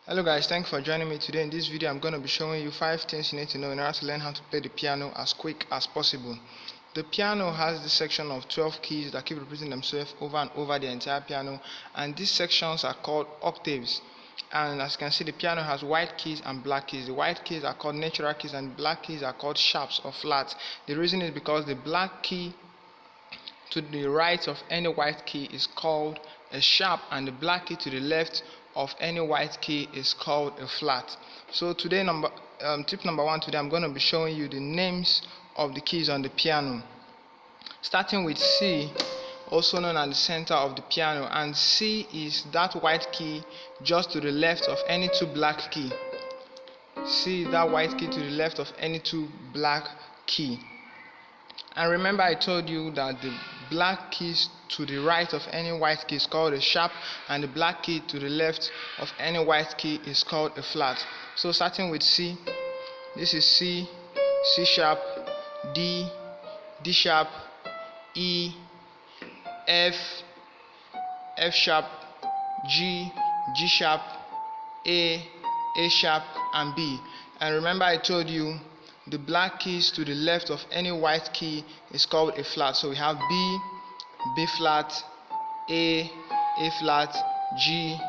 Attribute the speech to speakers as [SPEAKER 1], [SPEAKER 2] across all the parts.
[SPEAKER 1] Hello guys, thanks for joining me today. In this video I'm going to be showing you 5 things you need to know in order to learn how to play the piano as quick as possible. The piano has this section of 12 keys that keep repeating themselves over and over the entire piano, and these sections are called octaves. And as you can see, the piano has white keys and black keys. The white keys are called natural keys and the black keys are called sharps or flats. The reason is because the black key to the right of any white key is called a sharp, and the black key to the left of any white key is called a flat. So today, tip number 1, today I'm going to be showing you the names of the keys on the piano, starting with C, also known as the center of the piano. And C is that white key just to the left of any two black key. C is that white key to the left of any two black key. And remember, I told you that the black keys to the right of any white key is called a sharp, and the black key to the left of any white key is called a flat. So starting with C, this is C, C sharp, D, D sharp, E, F, F sharp, G, G sharp, A sharp, and B. And remember, I told you the black keys to the left of any white key is called a flat. So we have B, B flat, A flat, G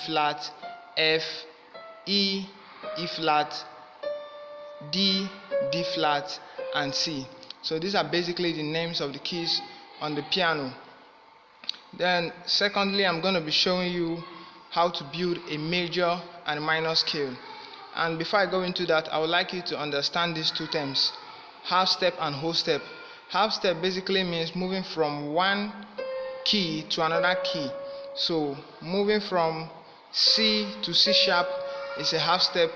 [SPEAKER 1] flat, F, E flat, D flat, and C. So these are basically the names of the keys on the piano. Then secondly, I'm going to be showing you how to build a major and a minor scale. And before I go into that, I would like you to understand these two terms: half step and whole step. Half step basically means moving from one key to another key. So moving from C to C sharp is a half step.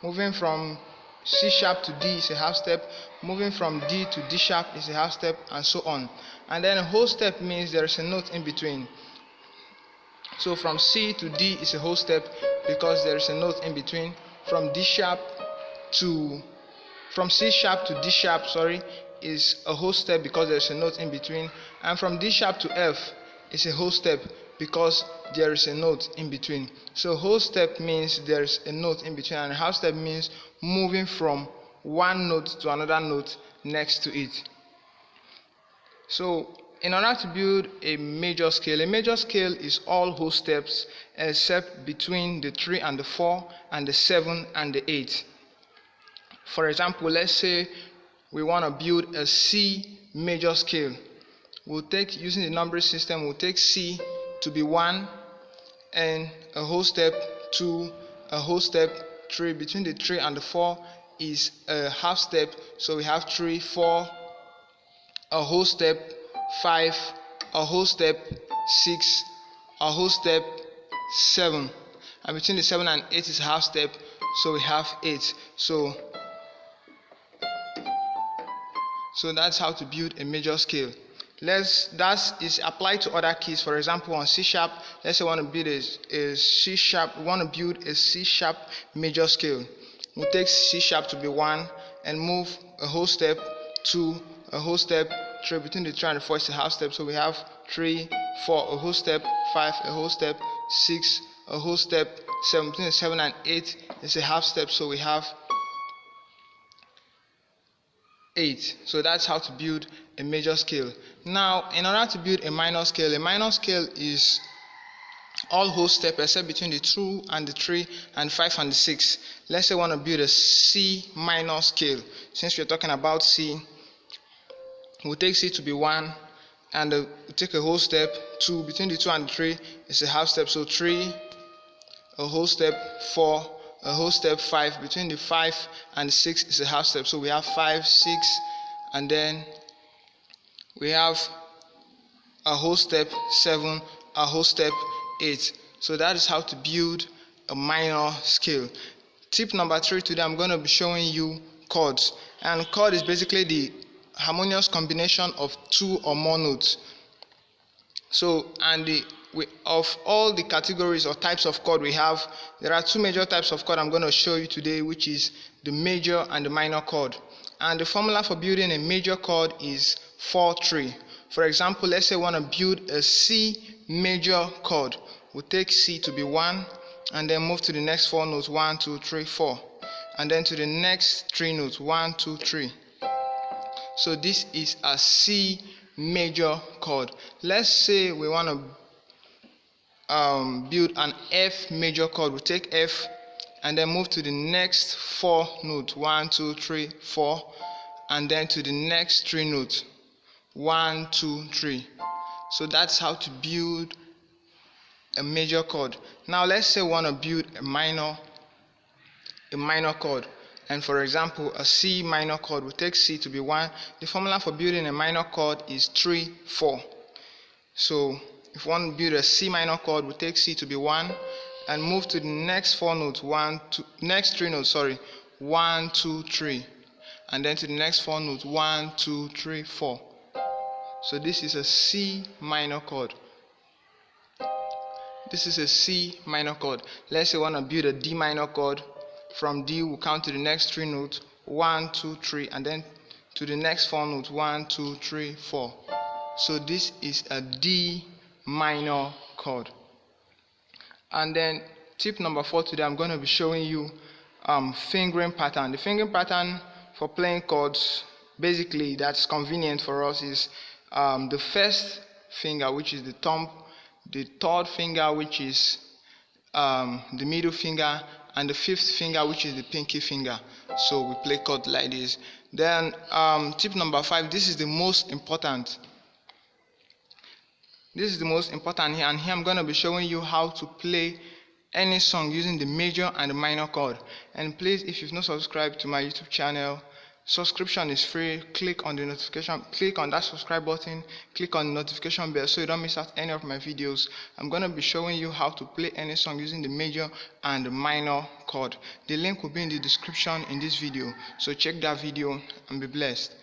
[SPEAKER 1] Moving from C sharp to D is a half step. Moving from D to D sharp is a half step, and so on. And then a whole step means there is a note in between. So from C to D is a whole step because there is a note in between. From C sharp to D sharp, is a whole step because there is a note in between. And from D sharp to F is a whole step because there is a note in between. So whole step means there is a note in between, and half step means moving from one note to another note next to it. So in order to build a major scale is all whole steps except between the 3 and the 4 and the 7 and the 8. For example, let's say we want to build a C major scale. We'll take, using the numbering system, we'll take C to be 1 and a whole step, 2, a whole step, 3. Between the 3 and the 4 is a half step, so we have 3, 4, a whole step, 5, a whole step, 6, a whole step, 7. And between the 7 and 8 is a half step, so we have 8. So that's how to build a major scale. That is applied to other keys. For example, on C sharp, let's say we want to build a C sharp. We want to build a C sharp major scale. We'll take C sharp to be 1 and move a whole step, 2, a whole step, 3. Between the 3 and the 4 is a half step, so we have 3, 4, a whole step, 5, a whole step, 6, a whole step, 7. Between the 7 and 8 is a half step, so we have 8. So that's how to build a major scale. Now, in order to build a minor scale is all whole steps except between the 2 and the 3 and 5 and the 6. Let's say we want to build a C minor scale. Since we're talking about C, we'll take C to be 1 and we'll take a whole step, 2. Between the 2 and the 3 is a half step, so 3, a whole step, 4, a whole step, 5. Between the 5 and the 6 is a half step, so we have 5, 6, and then we have a whole step, 7, a whole step, 8. So that is how to build a minor scale. Tip number 3, today I'm going to be showing you chords. And chord is basically the harmonious combination of 2 or more notes. So, of all the categories or types of chord we have, there are 2 major types of chord I'm going to show you today, which is the major and the minor chord. And the formula for building a major chord is 4-3. For example, let's say we want to build a C major chord. We'll take C to be 1 and then move to the next 4 notes, 1, 2, 3, 4, and then to the next 3 notes, 1, 2, 3. So this is a C major chord. Let's say we want to build an F major chord. We'll take F and then move to the next 4 notes, 1, 2, 3, 4, and then to the next 3 notes, 1, 2, 3. So that's how to build a major chord. Now let's say we want to build a minor chord, and for example a C minor chord. We take C to be 1. The formula for building a minor chord is 3, 4. So if we want to build a C minor chord, we take C to be 1 and move to the next 4 notes, next 3 notes, 1, 2, 3, and then to the next 4 notes, 1, 2, 3, 4. So this is a C minor chord. This is a C minor chord. Let's say we want to build a D minor chord. From D we'll count to the next 3 notes, 1, 2, 3, and then to the next 4 notes, 1, 2, 3, 4. So this is a D minor chord. And then tip number 4 today, I'm going to be showing you fingering pattern. The fingering pattern for playing chords, basically that's convenient for us, is the first finger, which is the thumb, the third finger, which is the middle finger, and the fifth finger, which is the pinky finger. So we play chords like this. Then tip number 5, this is the most important. This is the most important here, and here I'm going to be showing you how to play any song using the major and the minor chord. And please, if you've not subscribed to my YouTube channel, subscription is free. Click on the notification, click on that subscribe button, click on the notification bell so you don't miss out any of my videos. I'm going to be showing you how to play any song using the major and the minor chord. The link will be in the description in this video, so check that video and be blessed.